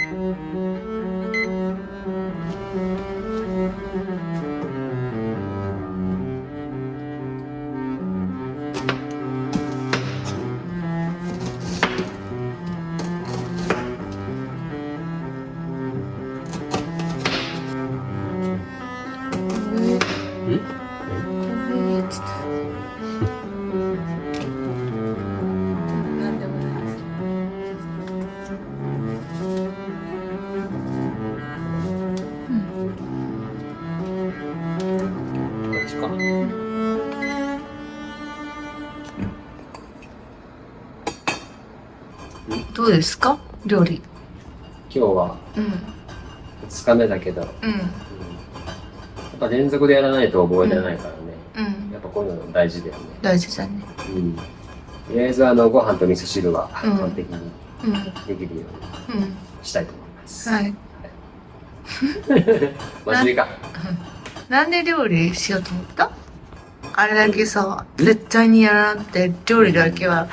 なんでもないです。こっちか。どうですか料理？今日はうん2日目だけど、うんやっぱ連続でやらないと覚えれないからね。うんやっぱこういうの大事だよね。大事だね。うん。とりあえずご飯と味噌汁はうん完璧にうんできるようにうんしたいと思います。はい。真面目か。なんで料理しようと思った？あれだけさ、絶対にやらなくて料理だけは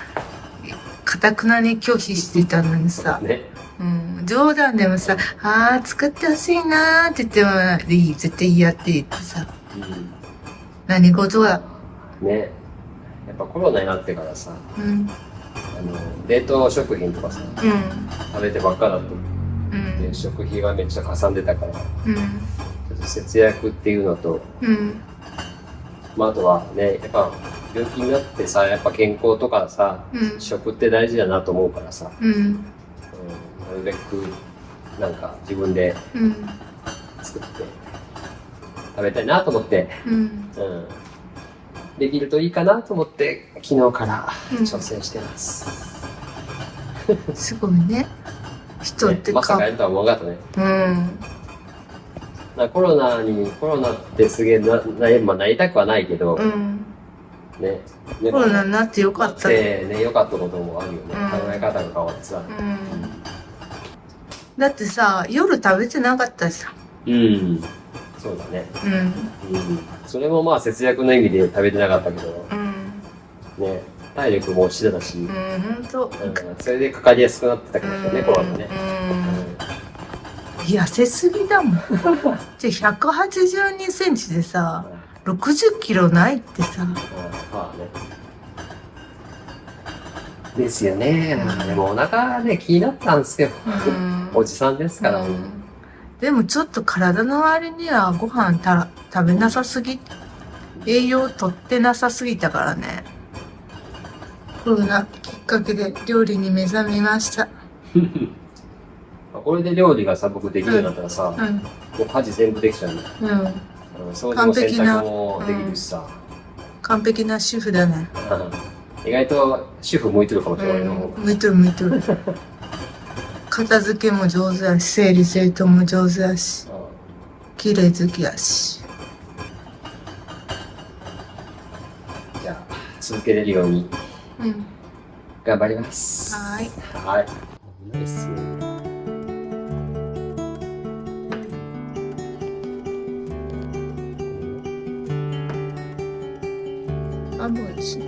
かたくなに拒否してたのにさ、ね。冗談でもさ、作ってほしいなーって言ってもいい、絶対やって言ってさ、何事だ。ね。やっぱコロナになってからさ、うん冷凍食品とかさ、うん食べてばっかだと、うんで食費がめっちゃかさんでたから、ちうんょっと節約っていうのと、うんまあ、あとはね、やっぱ病気になってさ、やっぱ健康とかさ、うん食って大事だなと思うからさ、うんなるべくなんか自分でうん作って食べたいなと思って、うんできるといいかなと思って昨日からうん挑戦してます。すごいね。人ってね、まさかやるとは思わなかったね。コロナってすげえなりたくはないけど、ね。コロナになってよかったね。ね、良かったこともあるよね。うん考え方が変わってさ。だってさ、夜食べてなかったじそうだね。ゃん。それもまあ節約の意味で食べてなかったけど、ね、体力も落ちてたし、ほんと。それでかかりやすくなってたかもしれないね、コロナね。痩せすぎだもん。じゃあ182センチでさ、60キロないってさ。まあね。ですよね。でもお腹ね、気になったんですよ。おじさんですから。でもちょっと体の割にはご飯食べなさすぎ、栄養とってなさすぎたからね。コロナきっかけで料理に目覚めました。これで料理がさ、僕できるようになったらさ、もう家事全部できちゃうね。掃除も洗濯もできるしさ。完璧な主婦だね。意外と主婦向いてるかもしれないの。向いてる向いてる。片付けも上手だし、整理整頓も上手だし、綺麗好きだし。じゃあ、続けれるように頑張ります。はい。はい。ナイス。あ、もう一緒。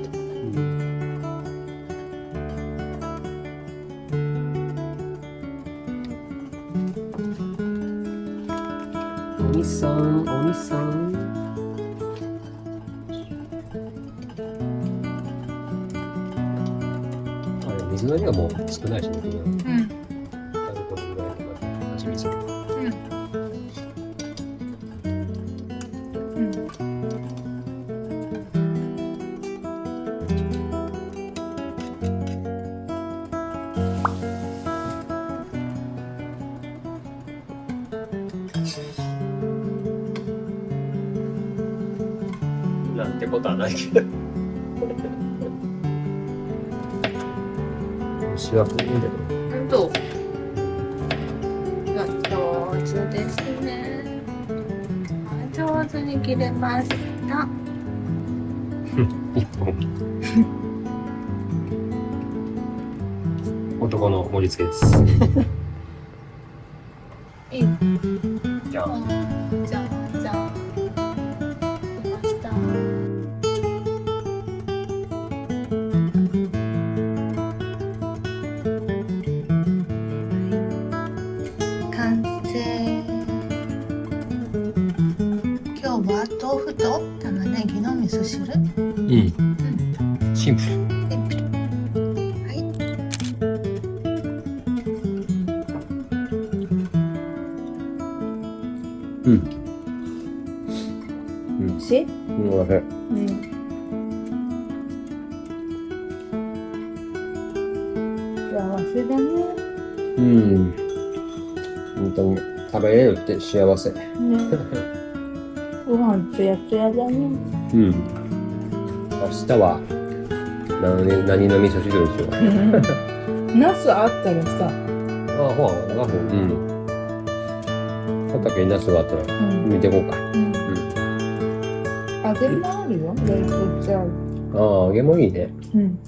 おみさん、おみさん。水の量も少ないしね。あるとぐらいでまた蜂蜜。なんてことはないけど。虫は来るんだけど。本当。上手ですね。上手に切れました。一本。男の盛り付けです。いい。じゃあ。じゃあ。出ました。せ。今日は豆腐と玉ねぎの味噌汁。シンプル。シンプル。はい。美味しい？おいしい。幸せだね。本当に食べれるって幸せ。ご飯つやつやだね。明日は何の味噌汁にしよう。ナスあったらさ。ほら、畑にナスがあったら見ていこうか。揚げもあるよ。冷凍ってある。揚げもいいね。うん。